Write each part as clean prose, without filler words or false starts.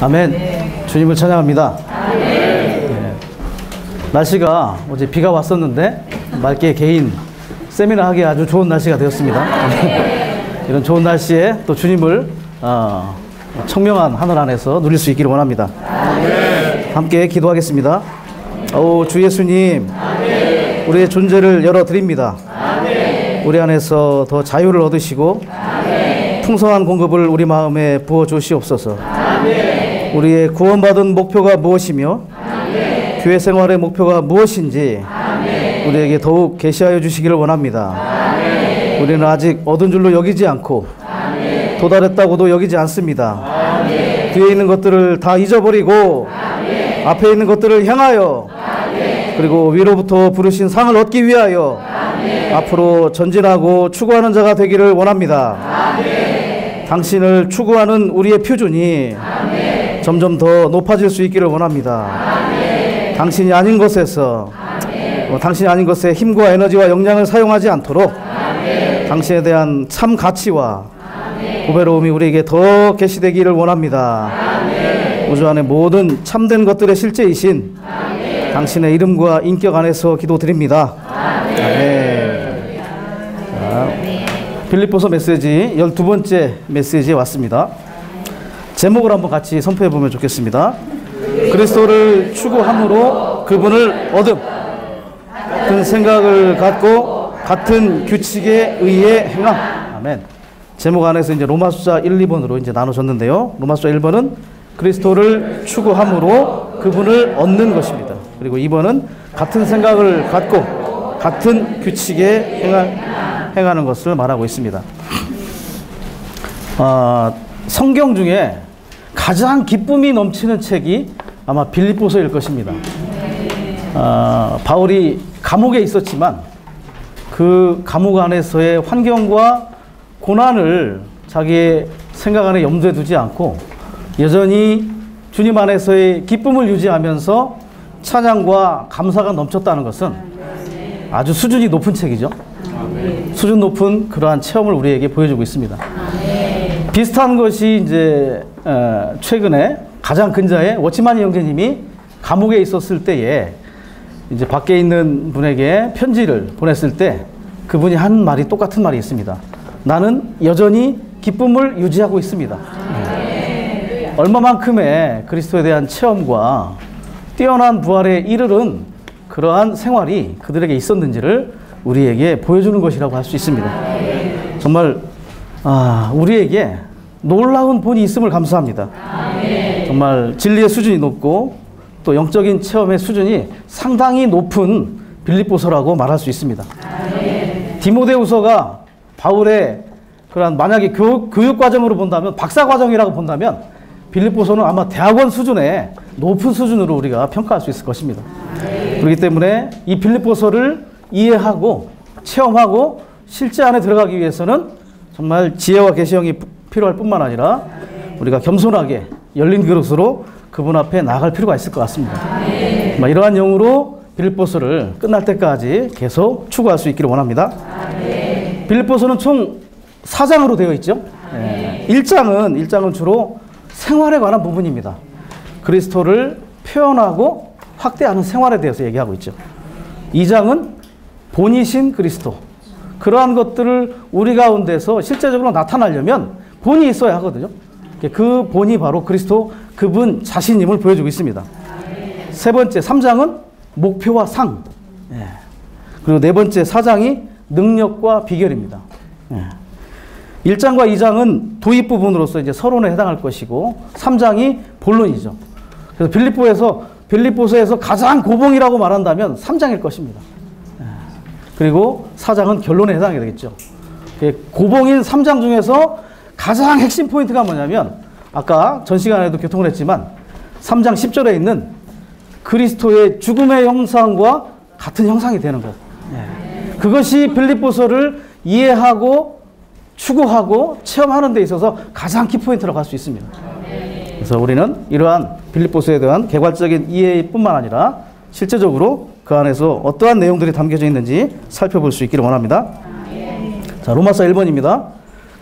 아멘. 주님을 찬양합니다. 네. 날씨가 어제 비가 왔었는데 맑게 개인 세미나 하기에 아주 좋은 날씨가 되었습니다. 이런 좋은 날씨에 또 주님을 청명한 하늘 안에서 누릴 수 있기를 원합니다. 함께 기도하겠습니다. 주 예수님, 우리의 존재를 열어드립니다. 우리 안에서 더 자유를 얻으시고 풍성한 공급을 우리 마음에 부어주시옵소서. 우리의 구원받은 목표가 무엇이며 교회 생활의 목표가 무엇인지 우리에게 더욱 계시하여 주시기를 원합니다. 우리는 아직 얻은 줄로 여기지 않고 도달했다고도 여기지 않습니다. 뒤에 있는 것들을 다 잊어버리고 앞에 있는 것들을 향하여 그리고 위로부터 부르신 상을 얻기 위하여 앞으로 전진하고 추구하는 자가 되기를 원합니다. 당신을 추구하는 우리의 표준이 점점 더 높아질 수 있기를 원합니다. 당신이 아닌 것에서 당신이 아닌 것에 힘과 에너지와 역량을 사용하지 않도록 당신에 대한 참 가치와 고배로움이 우리에게 더 계시되기를 원합니다. 우주 안의 모든 참된 것들의 실제이신 당신의 이름과 인격 안에서 기도드립니다. 아멘. 자, 빌립보서 메시지 12번째 메시지에 왔습니다. 제목을 한번 같이 선포해 보면 좋겠습니다. 그리스도를 추구함으로 그분을 얻음. 같은 생각을 갖고 같은 규칙에 의해 행함. 아멘. 제목 안에서 이제 로마 숫자 1, 2번으로 이제 나눠졌는데요. 로마 숫자 1번은 그리스도를 추구함으로 그분을 얻는 것입니다. 그리고 2번은 같은 생각을 갖고 같은 규칙에 행하는 것을 말하고 있습니다. 성경 중에 가장 기쁨이 넘치는 책이 아마 빌립보서일 것입니다. 바울이 감옥에 있었지만 그 감옥 안에서의 환경과 고난을 자기의 생각 안에 염두에 두지 않고 여전히 주님 안에서의 기쁨을 유지하면서 찬양과 감사가 넘쳤다는 것은 아주 수준이 높은 책이죠. 수준 높은 그러한 체험을 우리에게 보여주고 있습니다. 비슷한 것이 이제 최근에 가장 근자의 워치마니 형제님이 감옥에 있었을 때에 이제 밖에 있는 분에게 편지를 보냈을 때 그분이 한 말이 똑같은 말이 있습니다. 나는 여전히 기쁨을 유지하고 있습니다. 얼마만큼의 그리스도에 대한 체험과 뛰어난 부활에 이르는 그러한 생활이 그들에게 있었는지를 우리에게 보여주는 것이라고 할 수 있습니다. 정말 우리에게 놀라운 본이 있음을 감사합니다. 정말 진리의 수준이 높고 또 영적인 체험의 수준이 상당히 높은 빌립보서라고 말할 수 있습니다. 디모데후서가 바울의 그런 만약에 교육 과정으로 본다면 박사 과정이라고 본다면 빌립보서는 아마 대학원 수준의 높은 수준으로 우리가 평가할 수 있을 것입니다. 그렇기 때문에 이 빌립보서를 이해하고 체험하고 실제 안에 들어가기 위해서는 정말 지혜와 계시형이 필요할 뿐만 아니라 우리가 겸손하게 열린 그릇으로 그분 앞에 나아갈 필요가 있을 것 같습니다. 이러한 영으로 빌립보서를 끝날 때까지 계속 추구할 수 있기를 원합니다. 빌립보서는 총 4장으로 되어 있죠. 1장은 주로 생활에 관한 부분입니다. 그리스도를 표현하고 확대하는 생활에 대해서 얘기하고 있죠. 2장은 본이신 그리스도, 그러한 것들을 우리 가운데서 실제적으로 나타나려면 본이 있어야 하거든요. 그 본이 바로 그리스도 그분 자신임을 보여주고 있습니다. 세 번째 3장은 목표와 상, 그리고 네 번째 4장이 능력과 비결입니다. 1장과 2장은 도입 부분으로서 이제 서론에 해당할 것이고 3장이 본론이죠. 그래서 빌립보서에서 가장 고봉이라고 말한다면 3장일 것입니다. 그리고 4장은 결론에 해당이 되겠죠. 고봉인 3장 중에서 가장 핵심 포인트가 뭐냐면 아까 전 시간에도 교통을 했지만 3장 10절에 있는 그리스도의 죽음의 형상과 같은 형상이 되는 것. 그것이 빌립보서를 이해하고 추구하고 체험하는 데 있어서 가장 키포인트라고 할 수 있습니다. 그래서 우리는 이러한 빌립보서에 대한 개괄적인 이해뿐만 아니라 실제적으로 그 안에서 어떠한 내용들이 담겨져 있는지 살펴볼 수 있기를 원합니다. 자, 로마서 1번입니다.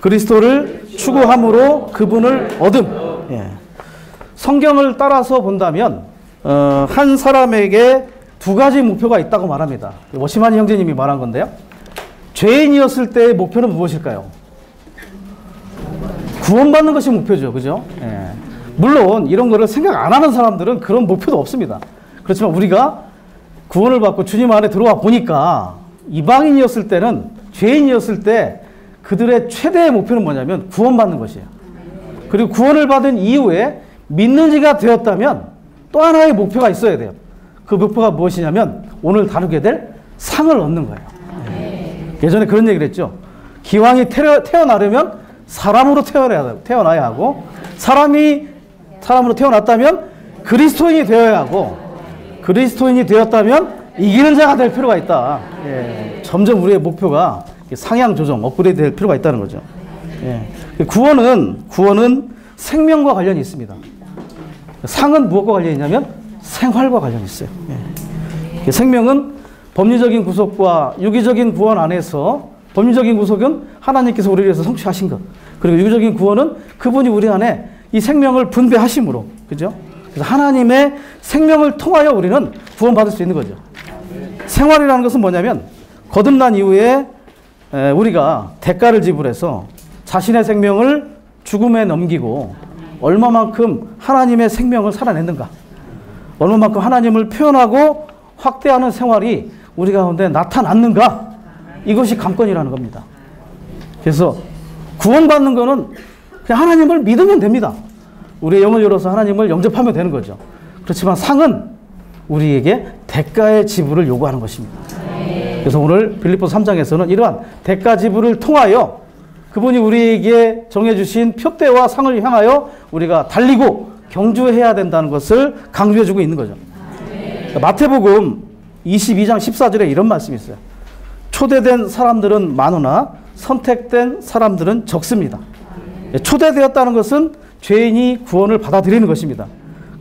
그리스도를 추구함으로 그분을 얻음. 성경을 따라서 본다면 한 사람에게 두 가지 목표가 있다고 말합니다. 워시마니 형제님이 말한 건데요. 죄인이었을 때의 목표는 무엇일까요? 구원받는 것이 목표죠. 그죠? 예. 물론 이런 거를 생각 안 하는 사람들은 그런 목표도 없습니다. 그렇지만 우리가 구원을 받고 주님 안에 들어와 보니까 이방인이었을 때는, 죄인이었을 때 그들의 최대의 목표는 뭐냐면 구원받는 것이에요. 그리고 구원을 받은 이후에 믿는 지가 되었다면 또 하나의 목표가 있어야 돼요. 그 목표가 무엇이냐면 오늘 다루게 될 상을 얻는 거예요. 예전에 그런 얘기를 했죠. 기왕이 태어나려면 사람으로 태어나야 하고, 사람으로 태어났다면 그리스도인이 되어야 하고, 그리스도인이 되었다면 이기는 자가 될 필요가 있다. 예. 점점 우리의 목표가 상향 조정, 업그레이드 될 필요가 있다는 거죠. 예. 구원은 생명과 관련이 있습니다. 상은 무엇과 관련이 있냐면 생활과 관련이 있어요. 예. 생명은 법리적인 구속과 유기적인 구원 안에서, 법리적인 구속은 하나님께서 우리를 위해서 성취하신 것, 그리고 유기적인 구원은 그분이 우리 안에 이 생명을 분배하심으로, 그죠? 그래서 하나님의 생명을 통하여 우리는 구원받을 수 있는 거죠. 생활이라는 것은 뭐냐면 거듭난 이후에 우리가 대가를 지불해서 자신의 생명을 죽음에 넘기고 얼마만큼 하나님의 생명을 살아냈는가, 얼마만큼 하나님을 표현하고 확대하는 생활이 우리 가운데 나타났는가, 이것이 관건이라는 겁니다. 그래서 구원받는 거는 그냥 하나님을 믿으면 됩니다. 우리의 영을 열어서 하나님을 영접하면 되는 거죠. 그렇지만 상은 우리에게 대가의 지불을 요구하는 것입니다. 그래서 오늘 빌립보서 3장에서는 이러한 대가 지불을 통하여 그분이 우리에게 정해주신 표대와 상을 향하여 우리가 달리고 경주해야 된다는 것을 강조해주고 있는 거죠. 마태복음 22장 14절에 이런 말씀이 있어요. 초대된 사람들은 많으나 선택된 사람들은 적습니다. 초대되었다는 것은 죄인이 구원을 받아들이는 것입니다.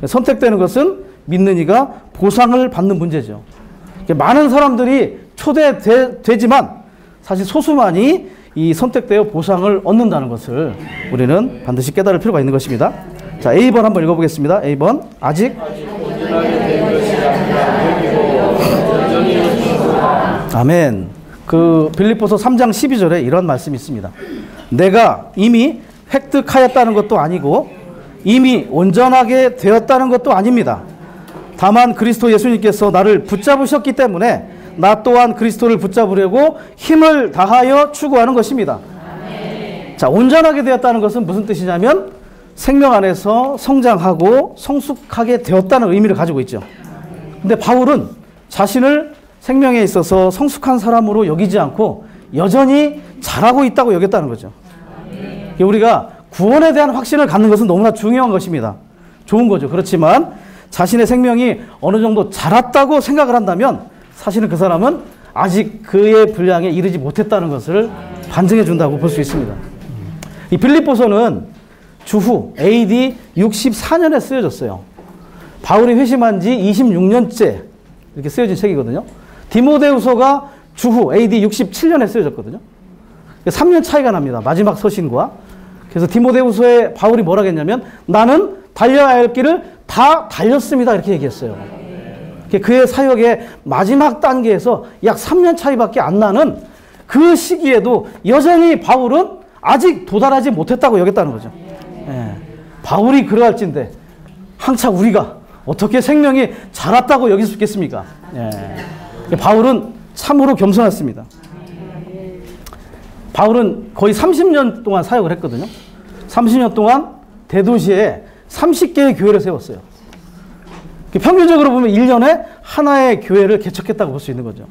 선택되는 것은 믿는 이가 보상을 받는 문제죠. 많은 사람들이 초대되지만 사실 소수만이 이 선택되어 보상을 얻는다는 것을 우리는 반드시 깨달을 필요가 있는 것입니다. 자, A번 한번 읽어보겠습니다. A번. 아직 아멘. 그 빌립보서 3장 12절에 이런 말씀이 있습니다. 내가 이미 획득하였다는 것도 아니고 이미 온전하게 되었다는 것도 아닙니다. 다만 그리스도 예수님께서 나를 붙잡으셨기 때문에 나 또한 그리스도를 붙잡으려고 힘을 다하여 추구하는 것입니다. 자, 온전하게 되었다는 것은 무슨 뜻이냐면 생명 안에서 성장하고 성숙하게 되었다는 의미를 가지고 있죠. 근데 바울은 자신을 생명에 있어서 성숙한 사람으로 여기지 않고 여전히 잘하고 있다고 여겼다는 거죠. 우리가 구원에 대한 확신을 갖는 것은 너무나 중요한 것입니다. 좋은 거죠. 그렇지만 자신의 생명이 어느 정도 자랐다고 생각을 한다면 사실은 그 사람은 아직 그의 분량에 이르지 못했다는 것을 반증해 준다고 볼 수 있습니다. 이 빌립보서는 주후 AD 64년에 쓰여졌어요. 바울이 회심한 지 26년째 이렇게 쓰여진 책이거든요. 디모데후서가 주후 AD 67년에 쓰여졌거든요. 3년 차이가 납니다. 마지막 서신과. 그래서 디모데후서에 바울이 뭐라 했냐면 나는 달려야 할 길을 다 달렸습니다. 이렇게 얘기했어요. 그의 사역의 마지막 단계에서 약 3년 차이밖에 안 나는 그 시기에도 여전히 바울은 아직 도달하지 못했다고 여겼다는 거죠. 예. 바울이 그러할진데 한참 우리가 어떻게 생명이 자랐다고 여길 수 있겠습니까? 예. 바울은 참으로 겸손했습니다. 바울은 거의 30년 동안 사역을 했거든요. 30년 동안 대도시에 30개의 교회를 세웠어요. 평균적으로 보면 1년에 하나의 교회를 개척했다고 볼 수 있는 거죠.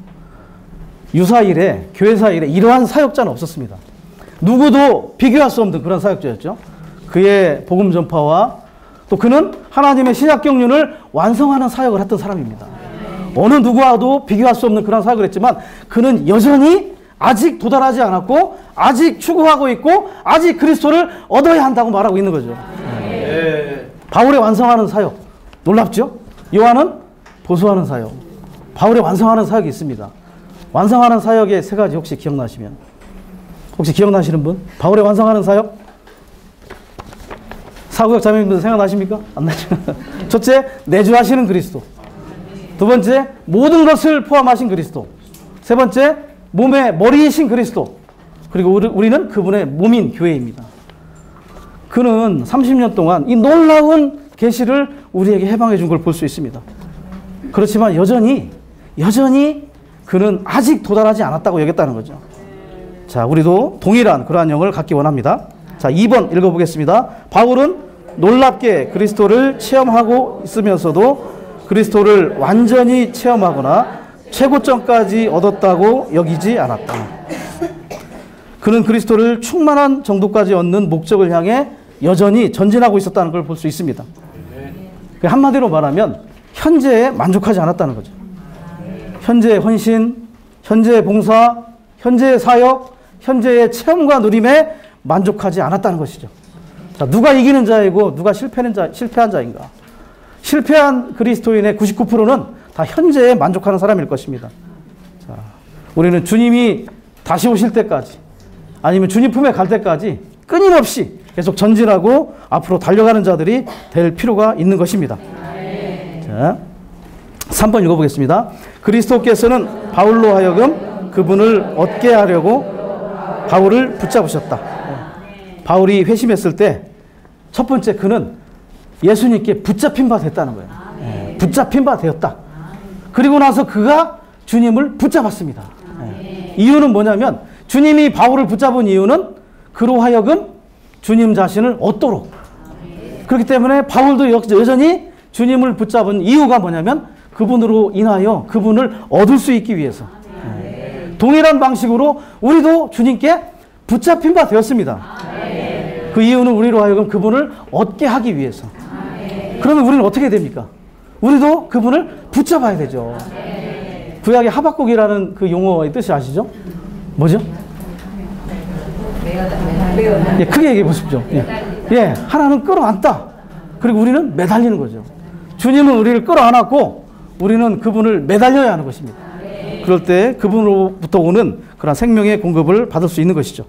유사 이래, 교회사 이래 이러한 사역자는 없었습니다. 누구도 비교할 수 없는 그런 사역자였죠. 그의 복음 전파와 또 그는 하나님의 신약 경륜을 완성하는 사역을 했던 사람입니다. 어느 누구와도 비교할 수 없는 그런 사역을 했지만 그는 여전히 아직 도달하지 않았고 아직 추구하고 있고 아직 그리스도를 얻어야 한다고 말하고 있는 거죠. 바울의 완성하는 사역 놀랍죠? 요한은 보수하는 사역, 바울의 완성하는 사역이 있습니다. 완성하는 사역의 세 가지 혹시 기억나시면, 혹시 기억나시는 분? 바울의 완성하는 사역? 사구역 자매님들 생각나십니까? 안 나죠? 첫째, 내주하시는 그리스도. 두 번째, 모든 것을 포함하신 그리스도. 세 번째, 몸의 머리이신 그리스도. 그리고 우리는 그분의 몸인 교회입니다. 그는 30년 동안 이 놀라운 계시를 우리에게 해방해 준 걸 볼 수 있습니다. 그렇지만 여전히 그는 아직 도달하지 않았다고 여겼다는 거죠. 자, 우리도 동일한 그러한 영을 갖기 원합니다. 자, 2번 읽어보겠습니다. 바울은 놀랍게 그리스도를 체험하고 있으면서도 그리스도를 완전히 체험하거나 최고점까지 얻었다고 여기지 않았다. 그는 그리스도를 충만한 정도까지 얻는 목적을 향해 여전히 전진하고 있었다는 걸 볼 수 있습니다. 한마디로 말하면 현재에 만족하지 않았다는 거죠. 현재의 헌신, 현재의 봉사, 현재의 사역, 현재의 체험과 누림에 만족하지 않았다는 것이죠. 자, 누가 이기는 자이고 누가 실패한 자인가? 실패한 그리스도인의 99%는 다 현재에 만족하는 사람일 것입니다. 자, 우리는 주님이 다시 오실 때까지 아니면 주님 품에 갈 때까지 끊임없이 계속 전진하고 앞으로 달려가는 자들이 될 필요가 있는 것입니다. 자, 3번 읽어보겠습니다. 그리스도께서는 바울로 하여금 그분을 얻게 하려고 바울을 붙잡으셨다. 바울이 회심했을 때 첫 번째 그는 예수님께 붙잡힌 바 됐다는 거예요. 붙잡힌 바 되었다. 그리고 나서 그가 주님을 붙잡았습니다. 이유는 뭐냐면 주님이 바울을 붙잡은 이유는 그로 하여금 주님 자신을 얻도록. 그렇기 때문에 바울도 여전히 주님을 붙잡은 이유가 뭐냐면 그분으로 인하여 그분을 얻을 수 있기 위해서. 동일한 방식으로 우리도 주님께 붙잡힌 바 되었습니다. 그 이유는 우리로 하여금 그분을 얻게 하기 위해서. 그러면 우리는 어떻게 됩니까? 우리도 그분을 붙잡아야 되죠. 구약의 하박국이라는 그 용어의 뜻이 아시죠? 뭐죠? 예, 크게 얘기해 보십시오. 예, 하나는 끌어안다. 그리고 우리는 매달리는 거죠. 주님은 우리를 끌어안았고 우리는 그분을 매달려야 하는 것입니다. 그럴 때 그분으로부터 오는 그런 생명의 공급을 받을 수 있는 것이죠.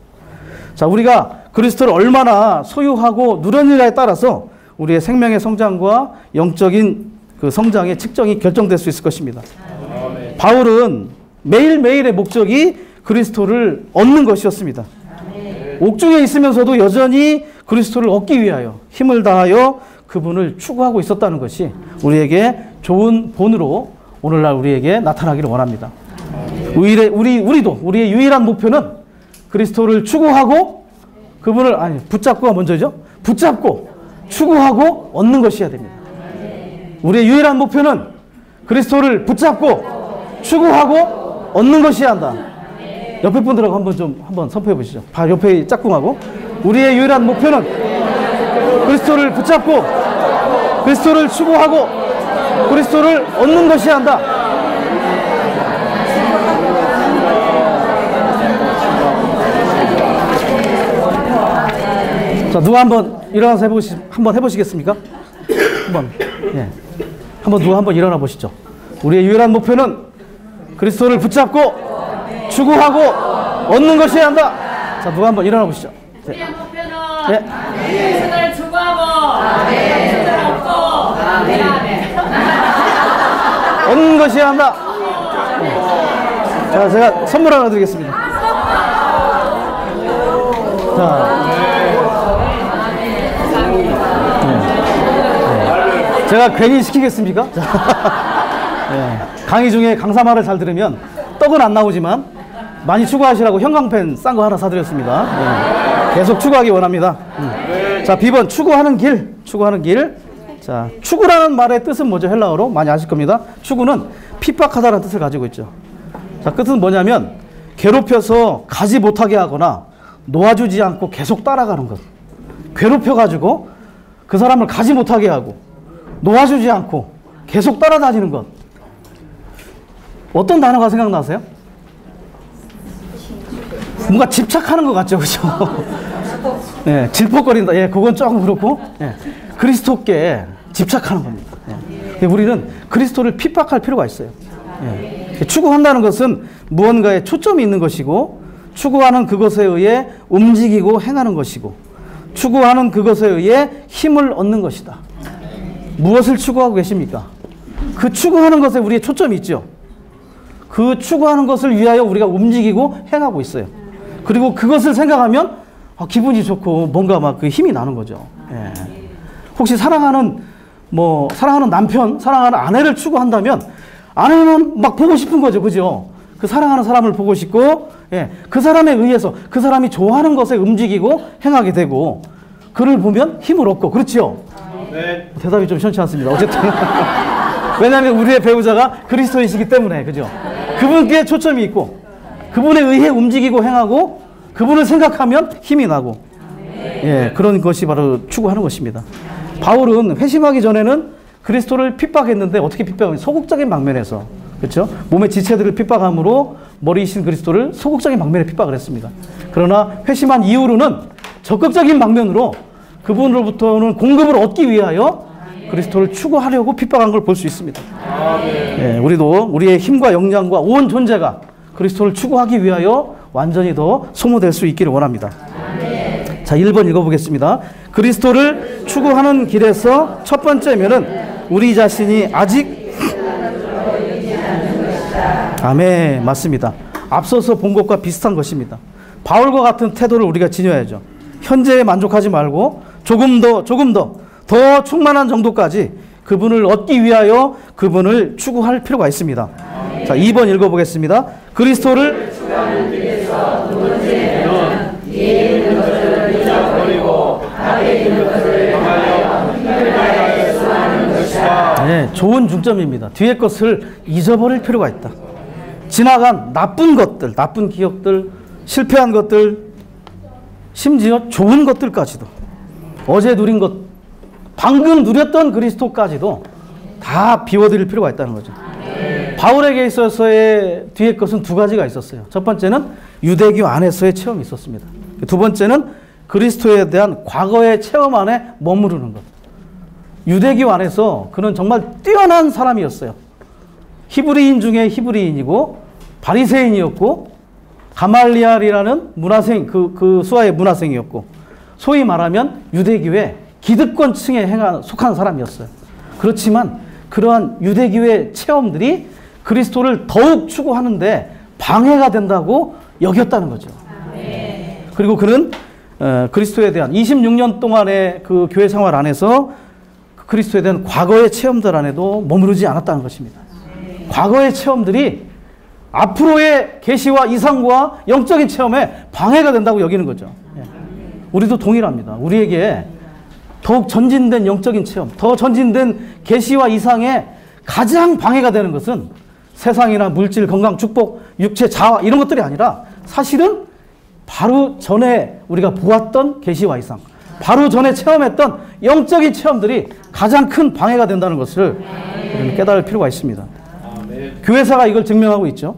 자, 우리가 그리스도를 얼마나 소유하고 누렸느냐에 따라서 우리의 생명의 성장과 영적인 그 성장의 측정이 결정될 수 있을 것입니다. 바울은 매일매일의 목적이 그리스도를 얻는 것이었습니다. 옥중에 있으면서도 여전히 그리스도를 얻기 위하여 힘을 다하여 그분을 추구하고 있었다는 것이 우리에게 좋은 본으로 오늘날 우리에게 나타나기를 원합니다. 우리도 우리의 유일한 목표는 그리스도를 추구하고 그분을 붙잡고가 먼저죠. 붙잡고 추구하고 얻는 것이어야 됩니다. 우리의 유일한 목표는 그리스도를 붙잡고 추구하고 얻는 것이어야 한다. 옆에 분들하고 한번 선포해 보시죠. 바 옆에 짝꿍하고 우리의 유일한 목표는 그리스도를 붙잡고 그리스도를 추구하고 그리스도를 얻는 것이어야 한다. 자, 누가 한번 일어나서 한번 해보시겠습니까? 누가 한번 일어나 보시죠. 우리의 유일한 목표는 그리스도를 붙잡고 추구하고 얻는 것이어야 한다. 자, 누가 한번 일어나 보시죠. 우리의 목표는 그리스도를 추구하고 그리스도를 얻고 얻는 것이어야 한다. 자, 제가 선물 하나 드리겠습니다. 자, 제가 괜히 시키겠습니까? 강의 중에 강사말을 잘 들으면 떡은 안 나오지만 많이 추구하시라고 형광펜 싼 거 하나 사드렸습니다. 계속 추구하기 원합니다. 자, B번 추구하는 길. 자, 추구라는 말의 뜻은 뭐죠? 헬라어로 많이 아실 겁니다. 추구는 핍박하다라는 뜻을 가지고 있죠. 자, 뜻은 뭐냐면 괴롭혀서 가지 못하게 하거나 놓아주지 않고 계속 따라가는 것. 괴롭혀가지고 그 사람을 가지 못하게 하고 놓아주지 않고 계속 따라다니는 것. 어떤 단어가 생각나세요? 뭔가 집착하는 것 같죠, 그죠? 네, 질퍽거린다. 예, 그건 조금 그렇고, 그리스도께 집착하는 겁니다. 우리는 그리스도를 핍박할 필요가 있어요. 추구한다는 것은 무언가에 초점이 있는 것이고, 추구하는 그것에 의해 움직이고 행하는 것이고, 추구하는 그것에 의해 힘을 얻는 것이다. 무엇을 추구하고 계십니까? 그 추구하는 것에 우리의 초점이 있죠. 그 추구하는 것을 위하여 우리가 움직이고 행하고 있어요. 그리고 그것을 생각하면 기분이 좋고 뭔가 막 그 힘이 나는 거죠. 예. 혹시 사랑하는 남편, 사랑하는 아내를 추구한다면 아내는 막 보고 싶은 거죠. 그죠? 그 사랑하는 사람을 보고 싶고, 예. 그 사람에 의해서 그 사람이 좋아하는 것에 움직이고 행하게 되고, 그를 보면 힘을 얻고, 그렇죠? 네. 대답이 좀 시원치 않습니다. 어쨌든. 왜냐하면 우리의 배우자가 그리스도이시기 때문에, 그죠? 그분께 초점이 있고, 그분에 의해 움직이고 행하고, 그분을 생각하면 힘이 나고, 예, 그런 것이 바로 추구하는 것입니다. 바울은 회심하기 전에는 그리스도를 핍박했는데 어떻게 핍박하면 소극적인 방면에서, 그렇죠? 몸의 지체들을 핍박함으로 머리이신 그리스도를 소극적인 방면에 핍박을 했습니다. 그러나 회심한 이후로는 적극적인 방면으로 그분으로부터는 공급을 얻기 위하여 그리스도를 추구하려고 핍박한 걸 볼 수 있습니다. 예, 우리도 우리의 힘과 역량과 온 존재가 그리스도를 추구하기 위하여 완전히 더 소모될 수 있기를 원합니다. 자, 1번 읽어보겠습니다. 그리스도를 추구하는 길에서 첫 번째면은 우리 자신이 아직 아멘, 맞습니다. 앞서서 본 것과 비슷한 것입니다. 바울과 같은 태도를 우리가 지녀야죠. 현재에 만족하지 말고 조금 더 충만한 정도까지 그분을 얻기 위하여 그분을 추구할 필요가 있습니다. 자, 2번 읽어보겠습니다. 그리스도를 추구하는 길에서 두 번째는 뒤에 있는 것을 잊어버리고 앞에 있는 것을 향하여 힘을 다해 수고하는 것이다. 네, 좋은 중점입니다. 뒤에 것을 잊어버릴 필요가 있다. 지나간 나쁜 것들, 나쁜 기억들, 실패한 것들, 심지어 좋은 것들까지도, 어제 누린 것, 방금 누렸던 그리스도까지도 다 비워드릴 필요가 있다는 거죠. 바울에게 있어서의 뒤에 것은 두 가지가 있었어요. 첫 번째는 유대교 안에서의 체험이 있었습니다. 두 번째는 그리스도에 대한 과거의 체험 안에 머무르는 것. 유대교 안에서 그는 정말 뛰어난 사람이었어요. 히브리인 중에 히브리인이고 바리새인이었고 가말리알이라는 문화생, 그 수하의 문화생이었고, 소위 말하면 유대교의 기득권층에 속한 사람이었어요. 그렇지만 그러한 유대교의 체험들이 그리스도를 더욱 추구하는데 방해가 된다고 여겼다는 거죠. 그리고 그는 그리스도에 대한 26년 동안의 그 교회 생활 안에서 그리스도에 대한 과거의 체험들 안에도 머무르지 않았다는 것입니다. 과거의 체험들이 앞으로의 계시와 이상과 영적인 체험에 방해가 된다고 여기는 거죠. 우리도 동일합니다. 우리에게 더욱 전진된 영적인 체험, 더 전진된 계시와 이상에 가장 방해가 되는 것은 세상이나 물질, 건강, 축복, 육체, 자아 이런 것들이 아니라 사실은 바로 전에 우리가 보았던 계시와 이상, 바로 전에 체험했던 영적인 체험들이 가장 큰 방해가 된다는 것을 우리는 깨달을 필요가 있습니다. 교회사가 이걸 증명하고 있죠.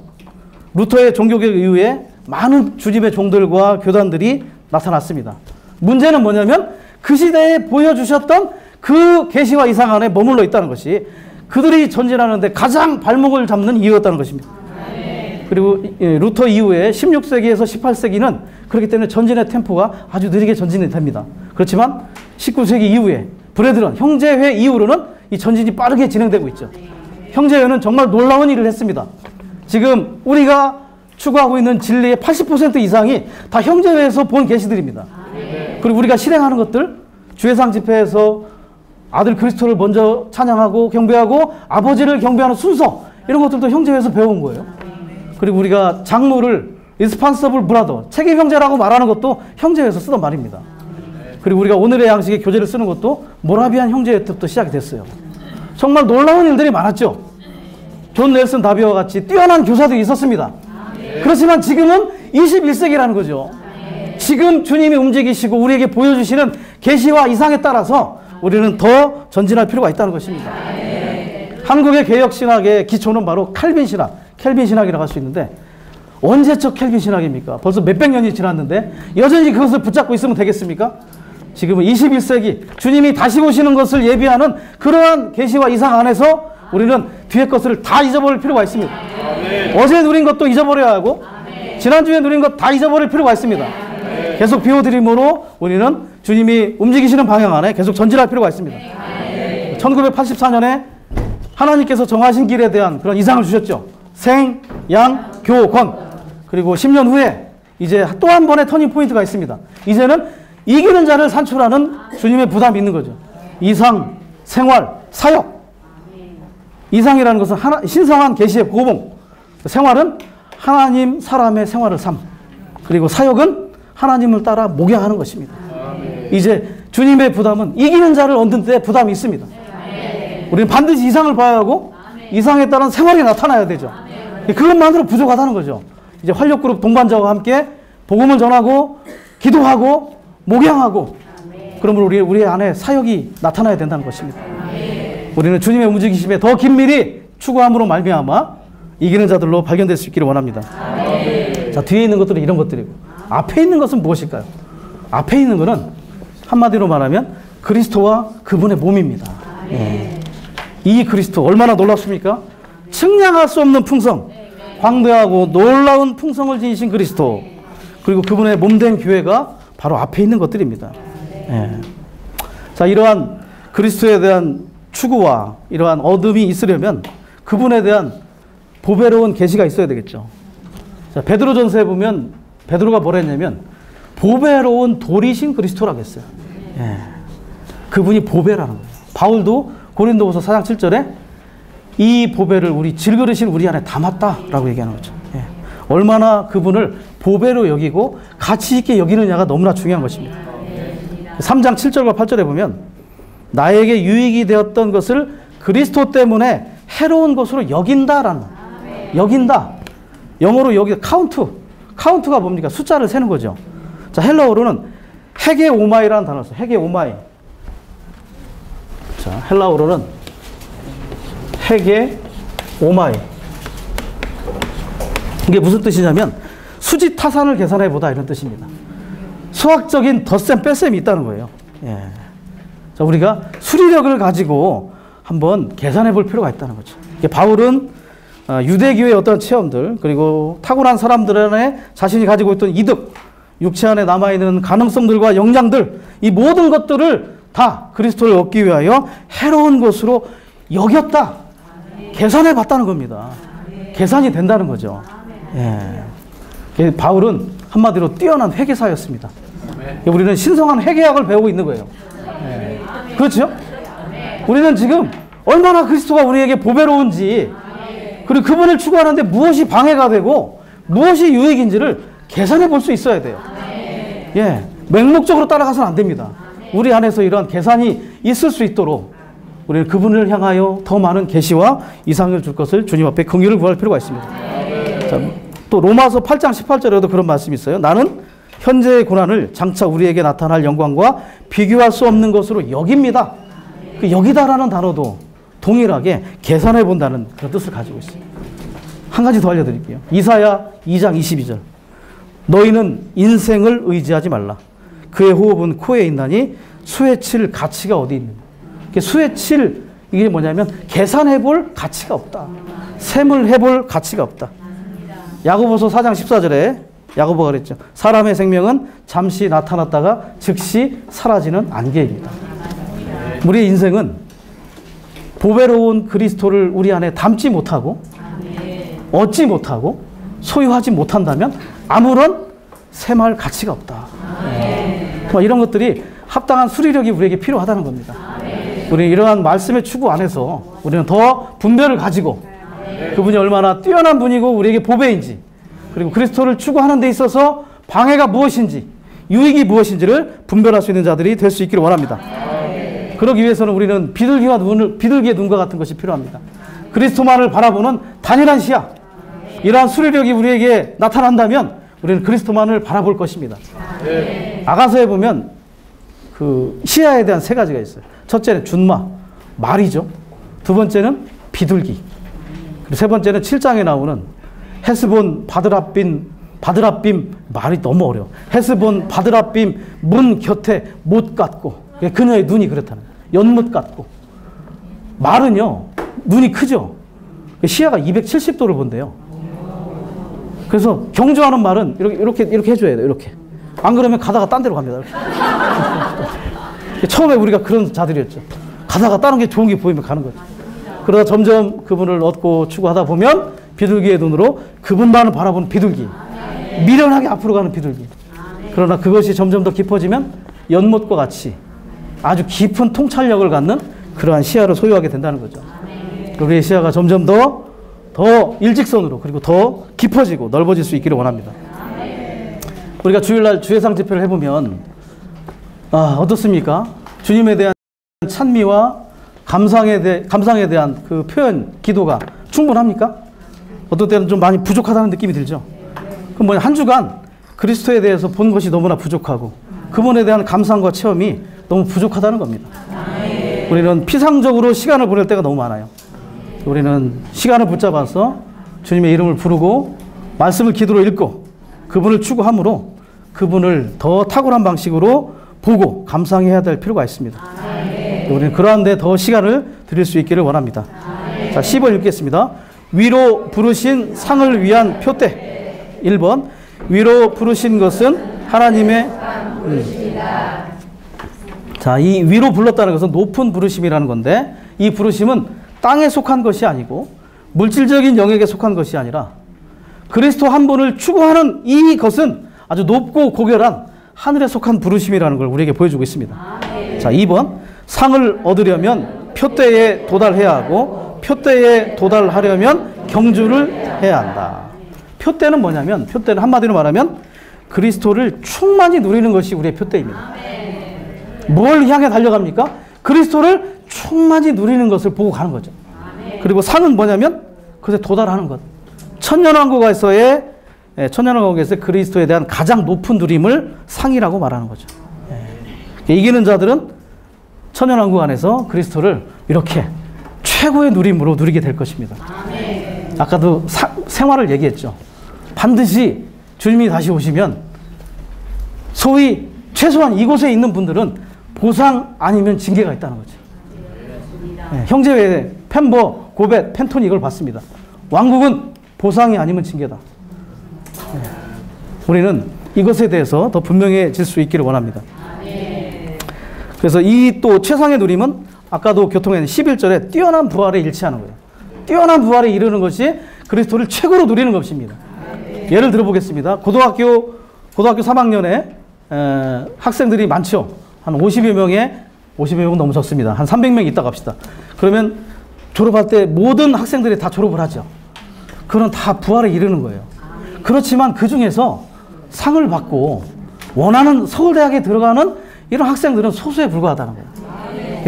루터의 종교개혁 이후에 많은 주님의 종들과 교단들이 나타났습니다. 문제는 뭐냐면 그 시대에 보여주셨던 그 계시와 이상 안에 머물러 있다는 것이 그들이 전진하는데 가장 발목을 잡는 이유였다는 것입니다. 그리고 루터 이후에 16세기에서 18세기는 그렇기 때문에 전진의 템포가 아주 느리게 전진이 됩니다. 그렇지만 19세기 이후에 브레드런 형제회 이후로는 이 전진이 빠르게 진행되고 있죠. 형제회는 정말 놀라운 일을 했습니다. 지금 우리가 추구하고 있는 진리의 80% 이상이 다 형제회에서 본 계시들입니다. 그리고 우리가 실행하는 것들, 주회상 집회에서 아들 그리스도를 먼저 찬양하고 경배하고 아버지를 경배하는 순서, 이런 것들도 형제회에서 배운 거예요. 그리고 우리가 장로를 responsible brother, 책임 형제라고 말하는 것도 형제회에서 쓰던 말입니다. 그리고 우리가 오늘의 양식의 교제를 쓰는 것도 모라비안 형제회 때부터 시작이 됐어요. 정말 놀라운 일들이 많았죠. 존 넬슨 다비와 같이 뛰어난 교사들이 있었습니다. 그렇지만 지금은 21세기라는 거죠. 지금 주님이 움직이시고 우리에게 보여주시는 계시와 이상에 따라서 우리는 더 전진할 필요가 있다는 것입니다. 한국의 개혁신학의 기초는 바로 칼빈 신학, 켈빈 신학이라고 할 수 있는데, 언제적 켈빈 신학입니까? 벌써 몇백 년이 지났는데 여전히 그것을 붙잡고 있으면 되겠습니까? 지금은 21세기 주님이 다시 오시는 것을 예비하는 그러한 계시와 이상 안에서 우리는 뒤에 것을 다 잊어버릴 필요가 있습니다. 어제 누린 것도 잊어버려야 하고 지난주에 누린 것 다 잊어버릴 필요가 있습니다. 계속 비워드림으로 우리는 주님이 움직이시는 방향 안에 계속 전진할 필요가 있습니다. 1984년에 하나님께서 정하신 길에 대한 그런 이상을 주셨죠. 생, 양, 교, 권. 그리고 10년 후에 이제 또 한 번의 터닝 포인트가 있습니다. 이제는 이기는 자를 산출하는 주님의 부담이 있는 거죠. 이상, 생활, 사역. 이상이라는 것은 신성한 계시의 보봉. 생활은 하나님 사람의 생활을 삶. 그리고 사역은 하나님을 따라 목양하는 것입니다. 이제 주님의 부담은 이기는 자를 얻는 데 부담이 있습니다. 우리는 반드시 이상을 봐야 하고 이상에 따른 생활이 나타나야 되죠. 그것만으로 부족하다는 거죠. 이제 활력그룹 동반자와 함께 복음을 전하고 기도하고 목양하고 그러므로 우리 안에 사역이 나타나야 된다는 것입니다. 우리는 주님의 움직이심에 더 긴밀히 추구함으로 말미암아 이기는 자들로 발견될 수 있기를 원합니다. 자, 뒤에 있는 것들은 이런 것들이고 앞에 있는 것은 무엇일까요? 앞에 있는 것은 한마디로 말하면 그리스도와 그분의 몸입니다. 이 그리스도 얼마나 놀랍습니까? 측량할 수 없는 풍성, 광대하고 놀라운 풍성을 지니신 그리스도, 그리고 그분의 몸된 교회가 바로 앞에 있는 것들입니다. 자, 이러한 그리스도에 대한 추구와 이러한 어둠이 있으려면 그분에 대한 보배로운 계시가 있어야 되겠죠. 자, 베드로전서에 보면 베드로가 뭐라 했냐면 보배로운 돌이신 그리스도라고 했어요. 그분이 보배라는 거예요. 바울도 고린도후서 4장 7절에 이 보배를 우리 질그릇인 우리 안에 담았다라고 얘기하는 거죠. 얼마나 그분을 보배로 여기고 가치 있게 여기느냐가 너무나 중요한 것입니다. 3장 7절과 8절에 보면 나에게 유익이 되었던 것을 그리스도 때문에 해로운 것으로 여긴다라는 여긴다. 영어로 여기 카운트가 뭡니까? 숫자를 세는 거죠. 자, 헬라어로는 헤게 오마이라는 단어가 있어요. 헤게 오마이. 자, 헬라어로는 헤게 오마이. 이게 무슨 뜻이냐면 수지 타산을 계산해 보다 이런 뜻입니다. 수학적인 덧셈 뺄셈이 있다는 거예요. 자, 우리가 수리력을 가지고 한번 계산해 볼 필요가 있다는 거죠. 바울은 유대교의 어떤 체험들, 그리고 타고난 사람들 안에 자신이 가지고 있던 이득, 육체 안에 남아있는 가능성들과 역량들, 이 모든 것들을 다 그리스도를 얻기 위하여 해로운 것으로 여겼다. 계산해 봤다는 겁니다. 계산이 된다는 거죠. 바울은 한마디로 뛰어난 회계사였습니다. 우리는 신성한 회계학을 배우고 있는 거예요. 그렇죠? 우리는 지금 얼마나 그리스도가 우리에게 보배로운지, 그리고 그분을 추구하는데 무엇이 방해가 되고 무엇이 유익인지를 계산해 볼 수 있어야 돼요. 맹목적으로 따라가서는 안 됩니다. 우리 안에서 이러한 계산이 있을 수 있도록 우리는 그분을 향하여 더 많은 계시와 이상을 줄 것을 주님 앞에 긍휼을 구할 필요가 있습니다. 자, 또 로마서 8장 18절에도 그런 말씀이 있어요. 나는 현재의 고난을 장차 우리에게 나타날 영광과 비교할 수 없는 것으로 여깁니다. 그 여기다라는 단어도 동일하게 계산해 본다는 그런 뜻을 가지고 있어요. 한 가지 더 알려드릴게요. 이사야 2장 22절. 너희는 인생을 의지하지 말라. 그의 호흡은 코에 있나니 수에 칠 가치가 어디 있느냐. 수에 칠, 이게 뭐냐면 계산해 볼 가치가 없다. 셈을 해볼 가치가 없다. 야고보서 4장 14절에 야고보가 그랬죠. 사람의 생명은 잠시 나타났다가 즉시 사라지는 안개입니다. 우리의 인생은 보배로운 그리스도를 우리 안에 담지 못하고 얻지 못하고 소유하지 못한다면 아무런 셈할 가치가 없다. 이런 것들이 합당한 수리력이 우리에게 필요하다는 겁니다. 우리 이러한 말씀의 추구 안에서 우리는 더 분별을 가지고 그분이 얼마나 뛰어난 분이고 우리에게 보배인지, 그리고 그리스도를 추구하는 데 있어서 방해가 무엇인지, 유익이 무엇인지를 분별할 수 있는 자들이 될 수 있기를 원합니다. 그러기 위해서는 우리는 비둘기의 눈과 같은 것이 필요합니다. 그리스도만을 바라보는 단일한 시야, 이러한 수리력이 우리에게 나타난다면 우리는 그리스도만을 바라볼 것입니다. 아가서에 보면 그 시야에 대한 세 가지가 있어요. 첫째는 준마, 말이죠. 두 번째는 비둘기. 그리고 세 번째는 7장에 나오는 헤스본 바드랍빔 말이 너무 어려워. 헤스본 바드랍빔 문 곁에 못 같고, 그녀의 눈이 그렇다는 거예요. 연못 같고. 말은요 눈이 크죠. 시야가 270도를 본대요. 그래서 경주하는 말은 이렇게 해줘야 돼요. 이렇게 안 그러면 가다가 딴 데로 갑니다. 처음에 우리가 그런 자들이었죠. 가다가 다른 게 좋은 게 보이면 가는 거죠. 그러다 점점 그분을 얻고 추구하다 보면 비둘기의 눈으로 그분만을 바라보는 비둘기. 미련하게 앞으로 가는 비둘기. 그러나 그것이 점점 더 깊어지면 연못과 같이 아주 깊은 통찰력을 갖는 그러한 시야를 소유하게 된다는 거죠. 우리의 시야가 점점 더 일직선으로 그리고 더 깊어지고 넓어질 수 있기를 원합니다. 우리가 주일날 주회상 집회를 해보면 어떻습니까? 주님에 대한 찬미와 감상에 대한 그 표현, 기도가 충분합니까? 어떤 때는 좀 많이 부족하다는 느낌이 들죠. 그럼 뭐냐, 한 주간 그리스도에 대해서 본 것이 너무나 부족하고 그분에 대한 감상과 체험이 너무 부족하다는 겁니다. 우리는 피상적으로 시간을 보낼 때가 너무 많아요. 우리는 시간을 붙잡아서 주님의 이름을 부르고 말씀을 기도로 읽고 그분을 추구함으로 그분을 더 탁월한 방식으로 보고 감상해야 될 필요가 있습니다. 우리는 그러한 데 더 시간을 드릴 수 있기를 원합니다. 자, 10번 읽겠습니다. 위로 부르신 상을 위한 표대. 1번 위로 부르신 것은 하나님의 자, 이 위로 불렀다는 것은 높은 부르심이라는 건데 이 부르심은 땅에 속한 것이 아니고 물질적인 영역에 속한 것이 아니라 그리스도 한 분을 추구하는 이것은 아주 높고 고결한 하늘에 속한 부르심이라는 걸 우리에게 보여주고 있습니다. 자, 2번 상을 얻으려면 표대에 도달해야 하고 표대에 도달하려면 경주를 해야 한다. 표대는 뭐냐면 표대는 한마디로 말하면 그리스도를 충만히 누리는 것이 우리의 표대입니다. 뭘 향해 달려갑니까? 그리스도를 충만히 누리는 것을 보고 가는 거죠. 그리고 상은 뭐냐면 그것에 도달하는 것. 천년왕국에서의 그리스도에 대한 가장 높은 누림을 상이라고 말하는 거죠. 이기는 자들은 천년왕국 안에서 그리스도를 이렇게 최고의 누림으로 누리게 될 것입니다. 아까도 생활을 얘기했죠. 반드시 주님이 다시 오시면 소위 최소한 이곳에 있는 분들은 보상 아니면 징계가 있다는 거죠. 형제 외에 펜버, 고벳, 펜톤이 이걸 봤습니다. 왕국은 보상이 아니면 징계다. 우리는 이것에 대해서 더 분명해질 수 있기를 원합니다. 그래서 이 또 최상의 누림은 아까도 교통에 11절에 뛰어난 부활에 일치하는 거예요. 뛰어난 부활에 이르는 것이 그리스도를 최고로 누리는 것입니다. 예를 들어보겠습니다. 고등학교 3학년에 학생들이 많죠. 한 50여 명은 너무 적습니다. 한 300명 있다고 합시다. 그러면 졸업할 때 모든 학생들이 다 졸업을 하죠. 그건 다 부활에 이르는 거예요. 그렇지만 그 중에서 상을 받고 원하는 서울대학에 들어가는 이런 학생들은 소수에 불과하다는 거예요.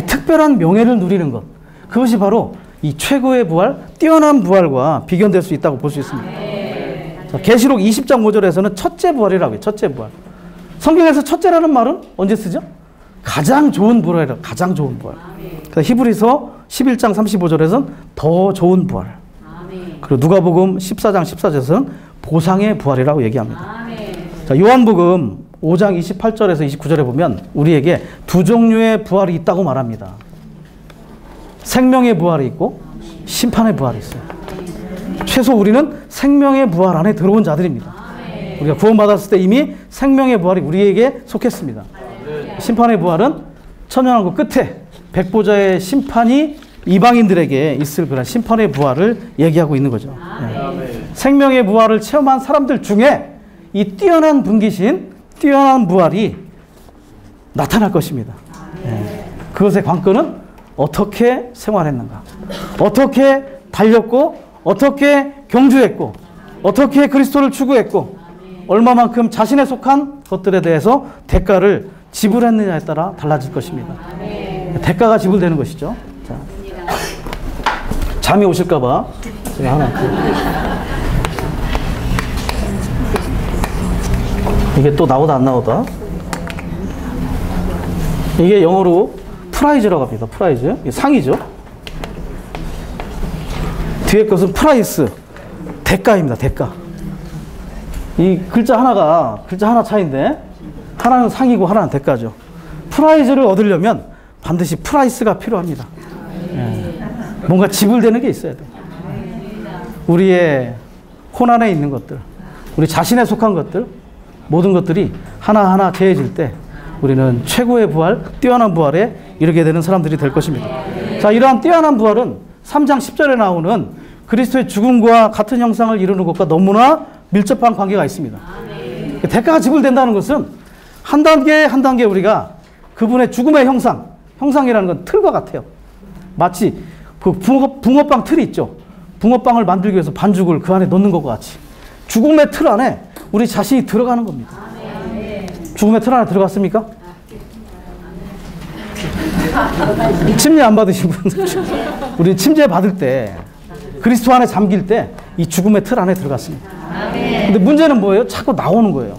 특별한 명예를 누리는 것. 그것이 바로 이 최고의 부활, 뛰어난 부활과 비견될 수 있다고 볼 수 있습니다. 자, 계시록 20장 5절에서는 첫째 부활이라고 해요. 첫째 부활. 성경에서 첫째라는 말은 언제 쓰죠? 가장 좋은 부활이라 가장 좋은 부활. 히브리서 11장 35절에서는 더 좋은 부활. 그리고 누가복음 14장 14절에서는 보상의 부활이라고 얘기합니다. 자, 요한복음 5장 28절에서 29절에 보면 우리에게 두 종류의 부활이 있다고 말합니다. 생명의 부활이 있고 심판의 부활이 있어요. 최소 우리는 생명의 부활 안에 들어온 자들입니다. 우리가 구원받았을 때 이미 생명의 부활이 우리에게 속했습니다. 심판의 부활은 천년왕국 끝에 백보자의 심판이 이방인들에게 있을 그런 심판의 부활을 얘기하고 있는 거죠. 생명의 부활을 체험한 사람들 중에 이 뛰어난 분기신, 뛰어난 부활이 나타날 것입니다. 그것의 관건은 어떻게 생활했는가, 어떻게 달렸고, 어떻게 경주했고, 어떻게 그리스도를 추구했고, 얼마만큼 자신에 속한 것들에 대해서 대가를 지불했느냐에 따라 달라질 것입니다. 대가가 지불되는 것이죠. 자, 잠이 오실까봐 제가 하나 이게 또 나오다 안 나오다. 이게 영어로 프라이즈라고 합니다. 프라이즈. 이게 상이죠. 뒤에 것은 프라이스. 대가입니다. 대가. 이 글자 하나 차이인데 하나는 상이고 하나는 대가죠. 프라이즈를 얻으려면 반드시 프라이스가 필요합니다. 뭔가 지불되는 게 있어야 돼요. 우리의 혼안에 있는 것들, 우리 자신에 속한 것들, 모든 것들이 하나하나 재해질 때 우리는 최고의 부활, 뛰어난 부활에 이르게 되는 사람들이 될 것입니다. 자, 이러한 뛰어난 부활은 3장 10절에 나오는 그리스도의 죽음과 같은 형상을 이루는 것과 너무나 밀접한 관계가 있습니다. 대가가 지불된다는 것은 한 단계 한 단계 우리가 그분의 죽음의 형상이라는 건 틀과 같아요. 마치 그 붕어빵 틀이 있죠. 붕어빵을 만들기 위해서 반죽을 그 안에 넣는 것과 같이 죽음의 틀 안에 우리 자신이 들어가는 겁니다. 죽음의 틀 안에 들어갔습니까? 침례 안 받으신 분들, 우리 침례 받을 때 그리스도 안에 잠길 때 이 죽음의 틀 안에 들어갔습니다. 근데 문제는 뭐예요? 자꾸 나오는 거예요.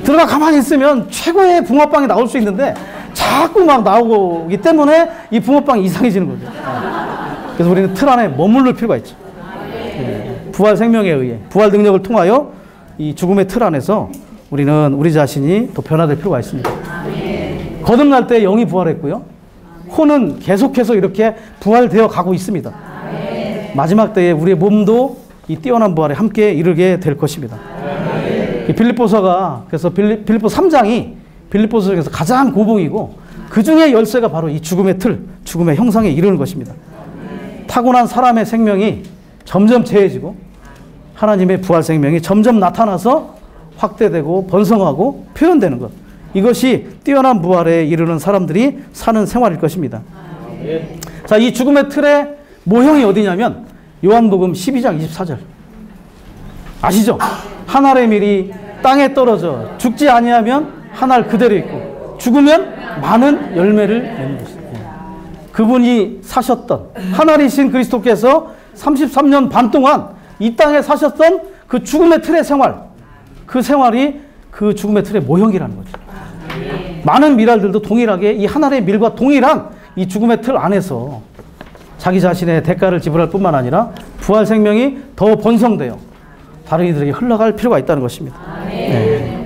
들어가 가만히 있으면 최고의 붕어빵이 나올 수 있는데 자꾸 막 나오기 때문에 이 붕어빵이 이상해지는 거죠. 그래서 우리는 틀 안에 머무를 필요가 있죠. 부활 생명에 의해, 부활 능력을 통하여 이 죽음의 틀 안에서 우리는 우리 자신이 또 변화될 필요가 있습니다. 거듭날 때 영이 부활했고요. 혼은 계속해서 이렇게 부활되어 가고 있습니다. 마지막 때에 우리의 몸도 이 뛰어난 부활에 함께 이르게 될 것입니다. 빌립보서가, 그래서 빌립보 3장이 빌립보서 중에서 가장 고봉이고 그 중에 열쇠가 바로 이 죽음의 틀, 죽음의 형상에 이르는 것입니다. 타고난 사람의 생명이 점점 재해지고 하나님의 부활 생명이 점점 나타나서 확대되고 번성하고 표현되는 것. 이것이 뛰어난 부활에 이르는 사람들이 사는 생활일 것입니다. 자, 이 죽음의 틀의 모형이 어디냐면 요한복음 12장 24절. 아시죠? 한 알의 밀이 땅에 떨어져 죽지 아니하면 한 알 그대로 있고 죽으면 많은 열매를 내는 것입니다. 그분이 사셨던 하나님이신 그리스도께서 33년 반 동안 이 땅에 사셨던 그 죽음의 틀의 생활, 그 생활이 그 죽음의 틀의 모형이라는 거죠. 많은 밀알들도 동일하게 이 하나의 밀과 동일한 이 죽음의 틀 안에서 자기 자신의 대가를 지불할 뿐만 아니라 부활 생명이 더 번성되어 다른 이들에게 흘러갈 필요가 있다는 것입니다. 네.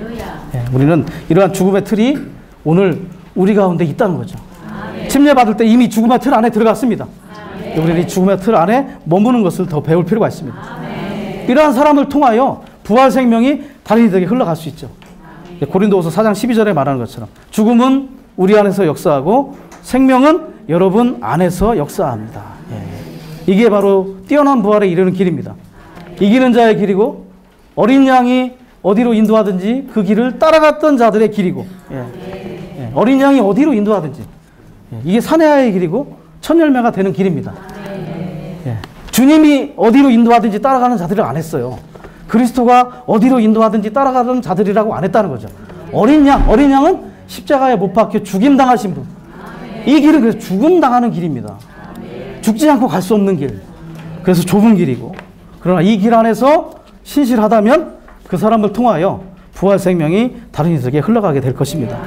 네. 우리는 이러한 죽음의 틀이 오늘 우리 가운데 있다는 거죠. 침례 받을 때 이미 죽음의 틀 안에 들어갔습니다. 우리는 이 죽음의 틀 안에 머무는 것을 더 배울 필요가 있습니다. 이러한 사람을 통하여 부활 생명이 다른 이들에게 흘러갈 수 있죠. 고린도후서 4장 12절에 말하는 것처럼 죽음은 우리 안에서 역사하고 생명은 여러분 안에서 역사합니다. 예. 이게 바로 뛰어난 부활에 이르는 길입니다. 이기는 자의 길이고 어린 양이 어디로 인도하든지 그 길을 따라갔던 자들의 길이고, 예. 예. 어린 양이 어디로 인도하든지, 예. 이게 사내아의 길이고 첫 열매가 되는 길입니다. 예. 주님이 어디로 인도하든지 따라가는 자들을 안 했어요. 그리스도가 어디로 인도하든지 따라가는 자들이라고 안 했다는 거죠. 어린 양은 십자가에 못 박혀 죽임당하신 분. 이 길은 그래서 죽음당하는 길입니다. 죽지 않고 갈 수 없는 길. 그래서 좁은 길이고, 그러나 이 길 안에서 신실하다면 그 사람을 통하여 부활 생명이 다른 이들에게 흘러가게 될 것입니다.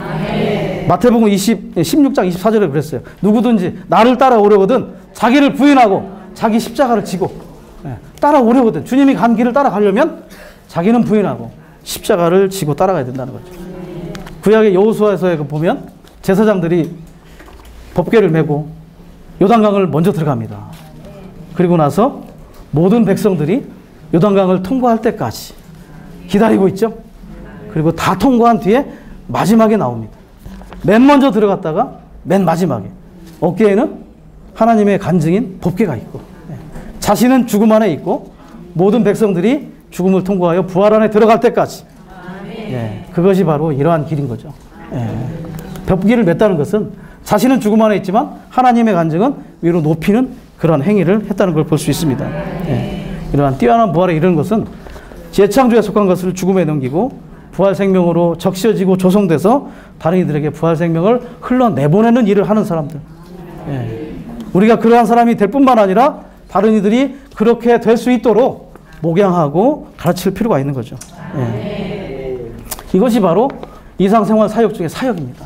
마태복음 16장 24절에 그랬어요. 누구든지 나를 따라오려거든 자기를 부인하고 자기 십자가를 지고, 따라오려거든 주님이 간 길을 따라가려면 자기는 부인하고 십자가를 지고 따라가야 된다는 거죠. 구약의 여호수아에서 보면 제사장들이 법궤를 메고 요단강을 먼저 들어갑니다. 그리고 나서 모든 백성들이 요단강을 통과할 때까지 기다리고 있죠. 그리고 다 통과한 뒤에 마지막에 나옵니다. 맨 먼저 들어갔다가 맨 마지막에 어깨에는 하나님의 간증인 법궤가 있고, 자신은 죽음 안에 있고 모든 백성들이 죽음을 통과하여 부활 안에 들어갈 때까지, 그것이 바로 이러한 길인 거죠. 법궤를 맸다는 것은 자신은 죽음 안에 있지만 하나님의 간증은 위로 높이는 그런 행위를 했다는 걸 볼 수 있습니다. 이러한 뛰어난 부활에 이르는 것은 재창조에 속한 것을 죽음에 넘기고 부활 생명으로 적셔지고 조성돼서 다른 이들에게 부활 생명을 흘러내보내는 일을 하는 사람들. 우리가 그러한 사람이 될 뿐만 아니라 다른 이들이 그렇게 될 수 있도록 목양하고 가르칠 필요가 있는 거죠. 이것이 바로 일상생활 사역 중에 사역입니다.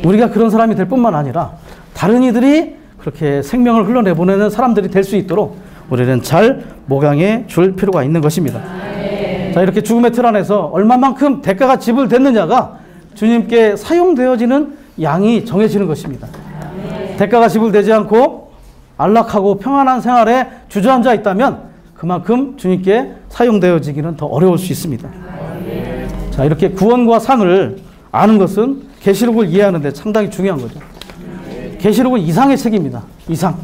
우리가 그런 사람이 될 뿐만 아니라 다른 이들이 그렇게 생명을 흘러내보내는 사람들이 될 수 있도록 우리는 잘 목양해 줄 필요가 있는 것입니다. 자, 이렇게 죽음의 틀 안에서 얼마만큼 대가가 지불됐느냐가 주님께 사용되어지는 양이 정해지는 것입니다. 대가가 지불되지 않고 안락하고 평안한 생활에 주저앉아 있다면 그만큼 주님께 사용되어지기는 더 어려울 수 있습니다. 자, 이렇게 구원과 상을 아는 것은 계시록을 이해하는 데 상당히 중요한 거죠. 계시록은 이상의 책입니다. 이상.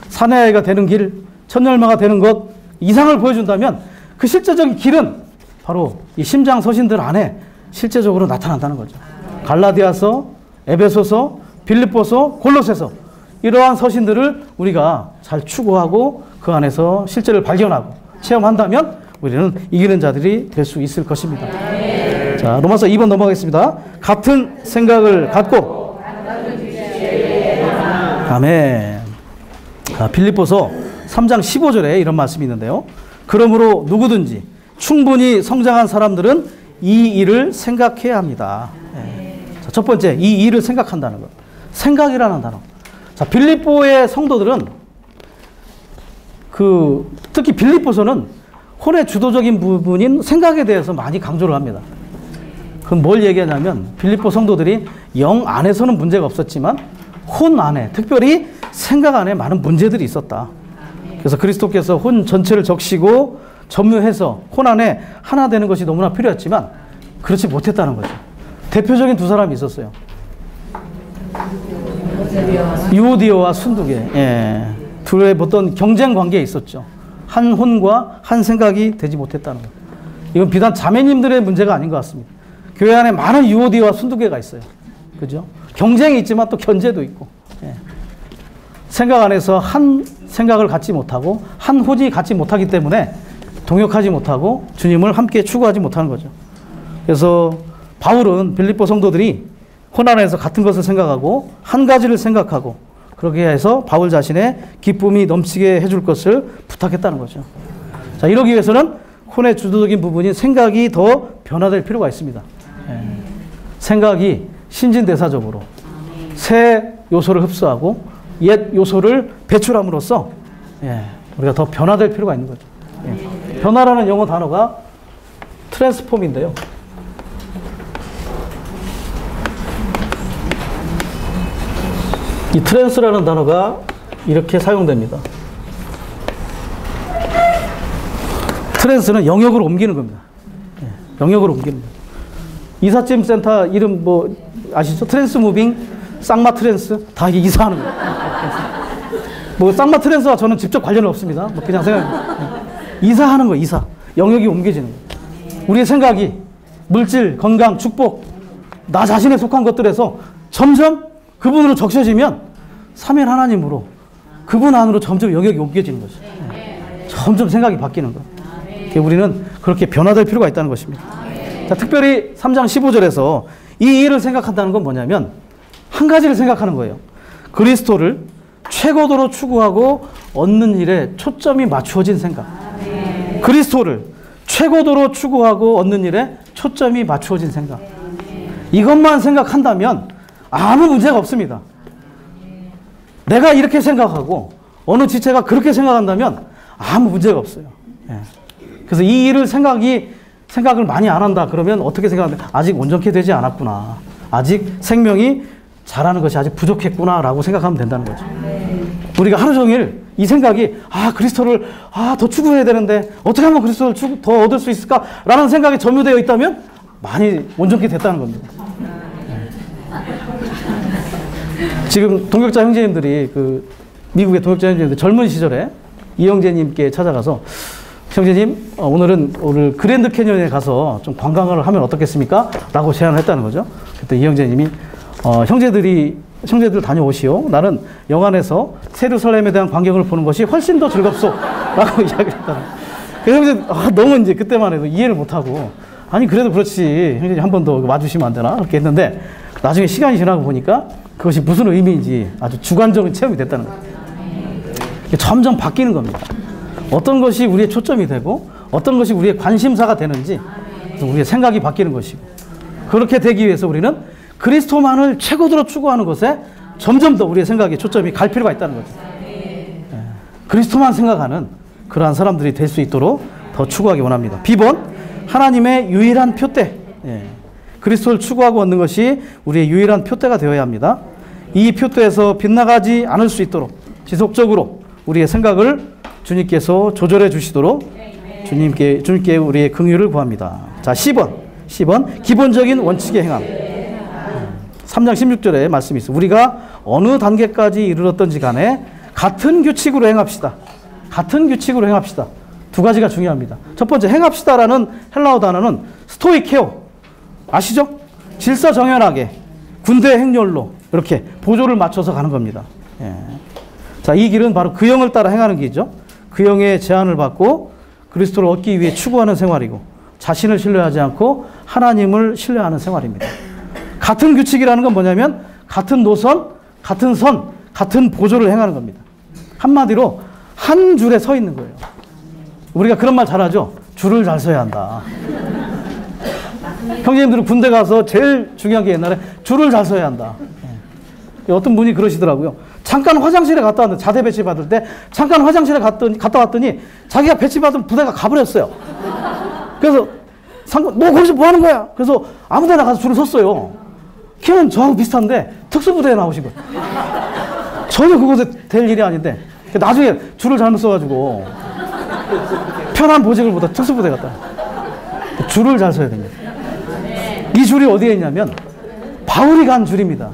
사내 아이가 되는 길, 천열마가 되는 것, 이상을 보여준다면 그 실제적인 길은 바로 이 심장 서신들 안에 실제적으로 나타난다는 거죠. 갈라디아서, 에베소서, 빌립보서, 골로새서, 이러한 서신들을 우리가 잘 추구하고 그 안에서 실제를 발견하고 체험한다면 우리는 이기는 자들이 될 수 있을 것입니다. 자, 로마서 2번 넘어가겠습니다. 같은 생각을 갖고. 아멘. 빌립보서 3장 15절에 이런 말씀이 있는데요. 그러므로 누구든지 충분히 성장한 사람들은 이 일을 생각해야 합니다. 자, 첫 번째, 이 일을 생각한다는 것. 생각이라는 단어. 자, 빌립보의 성도들은 특히 빌립보서는 혼의 주도적인 부분인 생각에 대해서 많이 강조를 합니다. 그럼 뭘 얘기하냐면 빌립보 성도들이 영 안에서는 문제가 없었지만 혼 안에, 특별히 생각 안에 많은 문제들이 있었다. 그래서 그리스도께서 혼 전체를 적시고 점유해서 혼 안에 하나 되는 것이 너무나 필요했지만 그렇지 못했다는 거죠. 대표적인 두 사람이 있었어요. 유오디오와 순두계. 예. 둘의 어떤 경쟁 관계에 있었죠. 한 혼과 한 생각이 되지 못했다는 것. 이건 비단 자매님들의 문제가 아닌 것 같습니다. 교회 안에 많은 유오디오와 순두계가 있어요. 그죠? 경쟁이 있지만 또 견제도 있고. 예. 생각 안에서 한 생각을 갖지 못하고 한 호지 갖지 못하기 때문에 동역하지 못하고 주님을 함께 추구하지 못하는 거죠. 그래서 바울은 빌립보 성도들이 혼 안에서 같은 것을 생각하고 한 가지를 생각하고 그렇게 해서 바울 자신의 기쁨이 넘치게 해줄 것을 부탁했다는 거죠. 자, 이러기 위해서는 혼의 주도적인 부분인 생각이 더 변화될 필요가 있습니다. 예. 생각이 신진대사적으로 새 요소를 흡수하고 옛 요소를 배출함으로써 우리가 더 변화될 필요가 있는 거죠. 예. 변화라는 영어 단어가 트랜스폼인데요. 이 트랜스라는 단어가 이렇게 사용됩니다. 트랜스는 영역으로 옮기는 겁니다. 예. 영역으로 옮기는 겁니다. 이삿짐 센터 이름 뭐 아시죠? 트랜스 무빙, 쌍마 트랜스 다 이게 이사하는 거예요. 뭐 쌍마 트랜스와 저는 직접 관련은 없습니다. 뭐 그냥 생각. 이사하는 거예요. 이사. 영역이 옮겨지는 거예요. 우리의 생각이 물질, 건강, 축복, 나 자신에 속한 것들에서 점점 그분으로 적셔지면 삼위일 하나님으로 그분 안으로 점점 영역이 옮겨지는 거죠. 점점 생각이 바뀌는 거예요. 우리는 그렇게 변화될 필요가 있다는 것입니다. 자, 특별히 3장 15절에서 이 일을 생각한다는 건 뭐냐면 한 가지를 생각하는 거예요. 그리스도를 최고도로 추구하고 얻는 일에 초점이 맞추어진 생각. 그리스도를 최고도로 추구하고 얻는 일에 초점이 맞추어진 생각. 이것만 생각한다면 아무 문제가 없습니다. 내가 이렇게 생각하고 어느 지체가 그렇게 생각한다면 아무 문제가 없어요. 예. 그래서 이 일을 생각을 많이 안 한다 그러면 어떻게 생각하는데 아직 온전케 되지 않았구나. 아직 생명이 자라는 것이 아직 부족했구나 라고 생각하면 된다는 거죠. 우리가 하루 종일 이 생각이 그리스도를 더 추구해야 되는데 어떻게 하면 그리스도를 더 얻을 수 있을까 라는 생각이 점유되어 있다면 많이 온전케 됐다는 겁니다. 지금 동역자 형제님들이 미국의 동역자 형제님들 젊은 시절에 이형제님께 찾아가서 형제님 오늘 그랜드 캐년에 가서 좀 관광을 하면 어떻겠습니까? 라고 제안을 했다는 거죠. 그때 이 형제님이 형제들 다녀오시오. 나는 영안에서 세루살렘에 대한 광경을 보는 것이 훨씬 더 즐겁소. 라고 이야기를 했다는 거예요. 그래서 형제들 너무 이제 그때만 해도 이해를 못하고 아니 그래도 그렇지 형제님 한 번 더 와주시면 안 되나? 그렇게 했는데 나중에 시간이 지나고 보니까 그것이 무슨 의미인지 아주 주관적인 체험이 됐다는 거예요. 점점 바뀌는 겁니다. 어떤 것이 우리의 초점이 되고 어떤 것이 우리의 관심사가 되는지 우리의 생각이 바뀌는 것이고 그렇게 되기 위해서 우리는 그리스도만을 최고로 추구하는 것에 점점 더 우리의 생각이 초점이 갈 필요가 있다는 거죠. 그리스도만 생각하는 그러한 사람들이 될 수 있도록 더 추구하기 원합니다. B번 하나님의 유일한 표대. 그리스도를 추구하고 얻는 것이 우리의 유일한 표대가 되어야 합니다. 이 표대에서 빗나가지 않을 수 있도록 지속적으로 우리의 생각을 주님께서 조절해 주시도록 주님께 우리의 긍휼을 구합니다. 자, 10번 10번 기본적인 원칙의 행함. 3장 16절에 말씀이 있어요. 우리가 어느 단계까지 이르렀던지 간에 같은 규칙으로 행합시다. 같은 규칙으로 행합시다. 두 가지가 중요합니다. 첫 번째, 행합시다라는 헬라어 단어는 스토이케오. 아시죠? 질서정연하게 군대 행렬로 이렇게 보조를 맞춰서 가는 겁니다. 예. 자, 이 길은 바로 그 영을 따라 행하는 길이죠. 그 영의 제안을 받고 그리스도를 얻기 위해 추구하는 생활이고 자신을 신뢰하지 않고 하나님을 신뢰하는 생활입니다. 같은 규칙이라는 건 뭐냐면 같은 노선, 같은 선, 같은 보조를 행하는 겁니다. 한마디로 한 줄에 서 있는 거예요. 우리가 그런 말 잘하죠. 줄을 잘 서야 한다. 형제님들은 군대 가서 제일 중요한 게 옛날에 줄을 잘 서야 한다. 어떤 분이 그러시더라고요. 잠깐 화장실에 갔다 왔는데, 자대 배치 받을 때 잠깐 화장실에 갔다 왔더니 자기가 배치 받은 부대가 가버렸어요. 그래서 너 거기서 뭐 하는 거야? 그래서 아무 데나 가서 줄을 섰어요. 키는 저하고 비슷한데 특수부대에 나오신 거예요. 전혀 그곳에 될 일이 아닌데 나중에 줄을 잘못 서가지고 편한 보직을 보다 특수부대 갔다. 줄을 잘 서야 됩니다. 이 줄이 어디에 있냐면 바울이 간 줄입니다.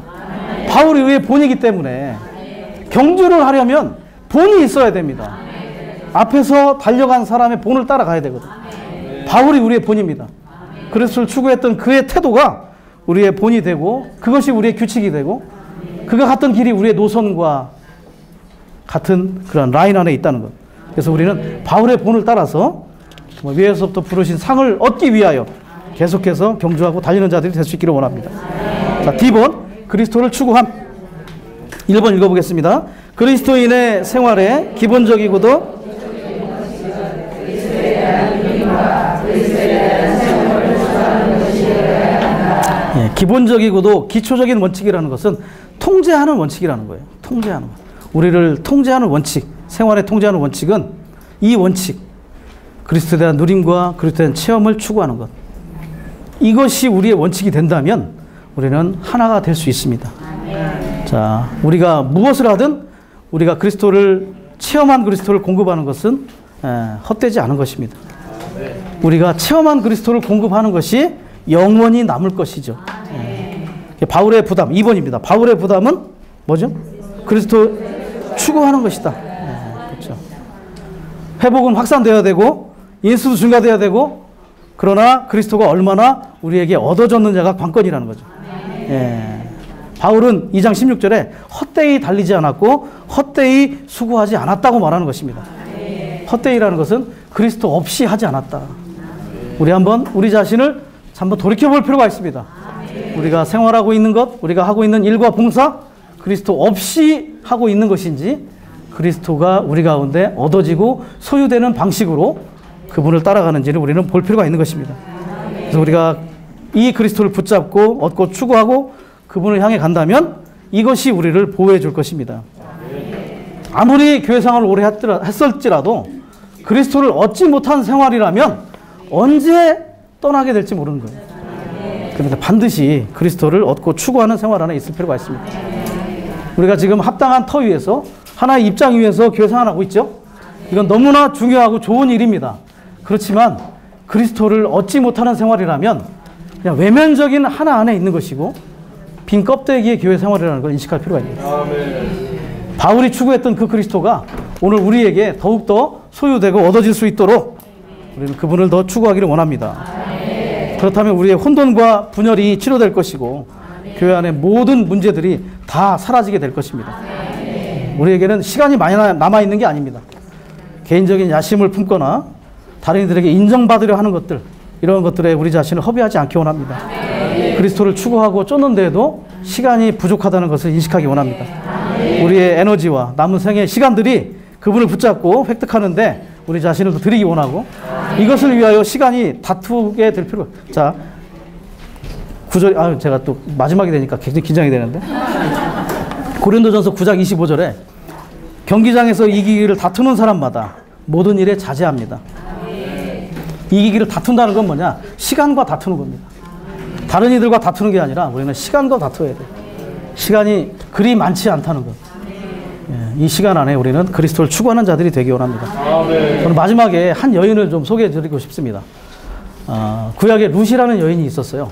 바울이 의의 본이기 때문에 경주를 하려면 본이 있어야 됩니다. 앞에서 달려간 사람의 본을 따라가야 되거든. 바울이 우리의 본입니다. 그리스도를 추구했던 그의 태도가 우리의 본이 되고 그것이 우리의 규칙이 되고 그가 갔던 길이 우리의 노선과 같은 그런 라인 안에 있다는 것. 그래서 우리는 바울의 본을 따라서 위에서부터 부르신 상을 얻기 위하여 계속해서 경주하고 달리는 자들이 될 수 있기를 원합니다. 자, D번 그리스도를 추구함. 1번 읽어보겠습니다. 그리스도인의 생활의 기본적이고도 기본적이고도 기초적인 원칙이라는 것은 통제하는 원칙이라는 거예요. 통제하는 것. 우리를 통제하는 원칙, 생활에 통제하는 원칙은 이 원칙, 그리스도에 대한 누림과 그리스도에 대한 체험을 추구하는 것. 이것이 우리의 원칙이 된다면 우리는 하나가 될 수 있습니다. 자, 우리가 무엇을 하든 우리가 그리스도를 체험한 그리스도를 공급하는 것은 헛되지 않은 것입니다. 우리가 체험한 그리스도를 공급하는 것이 영원히 남을 것이죠. 바울의 부담 2번입니다. 바울의 부담은 뭐죠? 그리스도 추구하는 것이다. 그렇죠. 회복은 확산되어야 되고 인수도 증가되어야 되고 그러나 그리스도가 얼마나 우리에게 얻어졌느냐가 관건이라는 거죠. 바울은 2장 16절에 헛되이 달리지 않았고 헛되이 수고하지 않았다고 말하는 것입니다. 헛되이라는 것은 그리스도 없이 하지 않았다. 우리 한번 우리 자신을 한번 돌이켜볼 필요가 있습니다. 우리가 생활하고 있는 것, 우리가 하고 있는 일과 봉사, 그리스도 없이 하고 있는 것인지 그리스도가 우리 가운데 얻어지고 소유되는 방식으로 그분을 따라가는지를 우리는 볼 필요가 있는 것입니다. 그래서 우리가 이 그리스도를 붙잡고 얻고 추구하고 그분을 향해 간다면 이것이 우리를 보호해 줄 것입니다. 아무리 교회 생활을 오래 했을지라도 그리스도를 얻지 못한 생활이라면 언제 떠나게 될지 모르는 거예요. 그런데 반드시 그리스도를 얻고 추구하는 생활 안에 있을 필요가 있습니다. 우리가 지금 합당한 터 위에서 하나의 입장 위에서 교회 생활하고 있죠. 이건 너무나 중요하고 좋은 일입니다. 그렇지만 그리스도를 얻지 못하는 생활이라면 그냥 외면적인 하나 안에 있는 것이고 빈 껍데기의 교회 생활이라는 걸 인식할 필요가 있습니다. 바울이 추구했던 그 그리스도가 오늘 우리에게 더욱더 소유되고 얻어질 수 있도록 우리는 그분을 더 추구하기를 원합니다. 그렇다면 우리의 혼돈과 분열이 치료될 것이고 교회 안의 모든 문제들이 다 사라지게 될 것입니다. 우리에게는 시간이 많이 남아있는 게 아닙니다. 개인적인 야심을 품거나 다른 이들에게 인정받으려 하는 것들, 이런 것들에 우리 자신을 허비하지 않기 원합니다. 그리스도를 추구하고 쫓는데도 시간이 부족하다는 것을 인식하기 원합니다. 우리의 에너지와 남은 생의 시간들이 그분을 붙잡고 획득하는데 우리 자신을 더 드리기 원하고 이것을 위하여 시간이 다투게 될 필요가. 자, 9절, 제가 또 마지막이 되니까 굉장히 긴장이 되는데 고린도전서 9장 25절에 경기장에서 이기기를 다투는 사람마다 모든 일에 자제합니다. 이기기를 다툰다는 건 뭐냐? 시간과 다투는 겁니다. 다른 이들과 다투는 게 아니라 우리는 시간과 다투어야 돼요. 시간이 그리 많지 않다는 것. 이 시간 안에 우리는 그리스도를 추구하는 자들이 되기 원합니다. 오늘 마지막에 한 여인을 좀 소개해 드리고 싶습니다. 구약에 룻이라는 여인이 있었어요.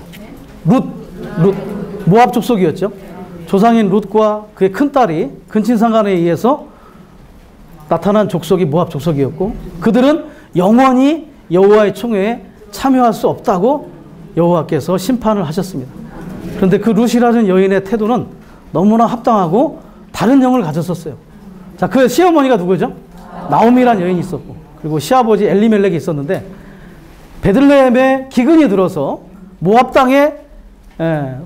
룻, 모압 족속이었죠. 조상인 룻과 그의 큰딸이 근친상간에 의해서 나타난 족속이 모압 족속이었고, 그들은 영원히 여호와의 총회에 참여할 수 없다고 여호와께서 심판을 하셨습니다. 그런데 그 룻이라는 여인의 태도는 너무나 합당하고 다른 영을 가졌었어요. 자, 그 시어머니가 누구죠? 나오미라는 여인이 있었고, 그리고 시아버지 엘리멜렉이 있었는데, 베들레헴에 기근이 들어서 모압 땅에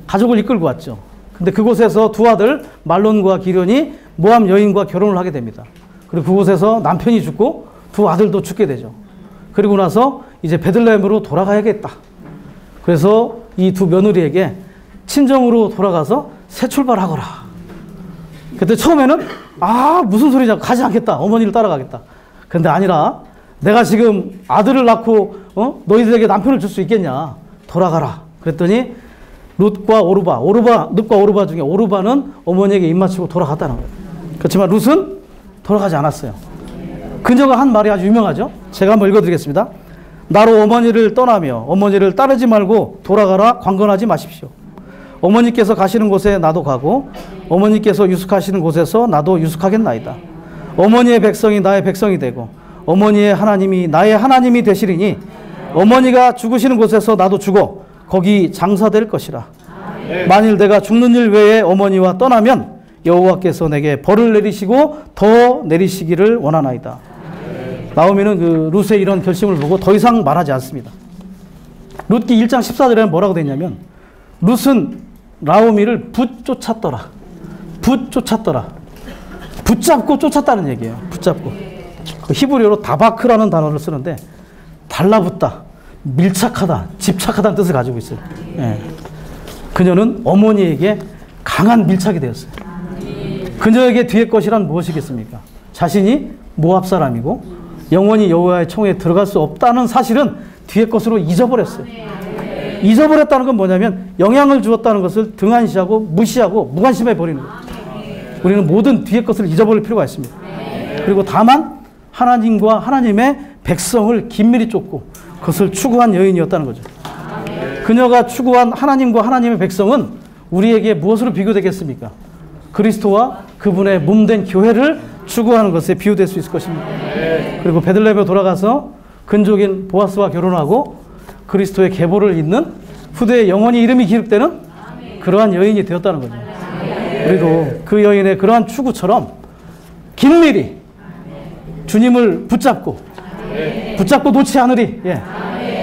가족을 이끌고 왔죠. 근데 그곳에서 두 아들 말론과 기련이 모압 여인과 결혼을 하게 됩니다. 그리고 그곳에서 남편이 죽고 두 아들도 죽게 되죠. 그리고 나서 이제 베들레헴으로 돌아가야겠다. 그래서 이 두 며느리에게 친정으로 돌아가서 새 출발하거라. 그때 처음에는 무슨 소리냐, 가지 않겠다, 어머니를 따라가겠다. 근데 아니라 내가 지금 아들을 낳고 너희들에게 남편을 줄 수 있겠냐, 돌아가라. 그랬더니 룻과 오르바 중에 오르바는 어머니에게 입맞추고 돌아갔다는 거예요. 그렇지만 룻은 돌아가지 않았어요. 그녀가 한 말이 아주 유명하죠. 제가 한번 읽어드리겠습니다. 나로 어머니를 떠나며 어머니를 따르지 말고 돌아가라, 강권하지 마십시오. 어머니께서 가시는 곳에 나도 가고 어머니께서 유숙하시는 곳에서 나도 유숙하겠나이다. 어머니의 백성이 나의 백성이 되고 어머니의 하나님이 나의 하나님이 되시리니 어머니가 죽으시는 곳에서 나도 죽어 거기 장사될 것이라. 만일 내가 죽는 일 외에 어머니와 떠나면 여호와께서 내게 벌을 내리시고 더 내리시기를 원하나이다. 나오미는 그 룻의 이런 결심을 보고 더 이상 말하지 않습니다. 룻기 1장 14절에는 뭐라고 되냐면, 룻은 나오미를 붙잡고 쫓았다는 얘기예요. 붙잡고. 그 히브리어로 다바크라는 단어를 쓰는데, 달라붙다, 밀착하다, 집착하다는 뜻을 가지고 있어요. 예. 그녀는 어머니에게 강한 밀착이 되었어요. 그녀에게 뒤의 것이란 무엇이겠습니까? 자신이 모압 사람이고 영원히 여호와의 총회에 들어갈 수 없다는 사실은 뒤의 것으로 잊어버렸어요. 잊어버렸다는 건 뭐냐면, 영향을 주었다는 것을 등한시하고 무시하고 무관심해 버리는 거예요. 우리는 모든 뒤의 것을 잊어버릴 필요가 있습니다. 그리고 다만 하나님과 하나님의 백성을 긴밀히 쫓고 그것을 추구한 여인이었다는 거죠. 그녀가 추구한 하나님과 하나님의 백성은 우리에게 무엇으로 비교되겠습니까? 그리스도와 그분의 몸된 교회를 추구하는 것에 비유될 수 있을 것입니다. 그리고 베들레헴에 돌아가서 근족인 보아스와 결혼하고 그리스도의 계보를 잇는 후대에 영원히 이름이 기록되는 그러한 여인이 되었다는 거죠. 우리도 그 여인의 그러한 추구처럼 긴밀히 주님을 붙잡고 놓지 않으리,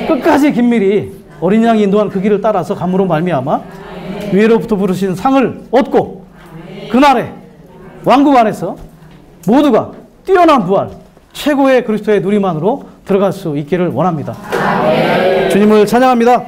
끝까지 긴밀히 어린 양이 인도한 그 길을 따라서 감으로 말미암아 위로부터 부르신 상을 얻고 그날에 왕국 안에서 모두가 뛰어난 부활, 최고의 그리스도의 누리만으로 들어갈 수 있기를 원합니다. 주님을 찬양합니다.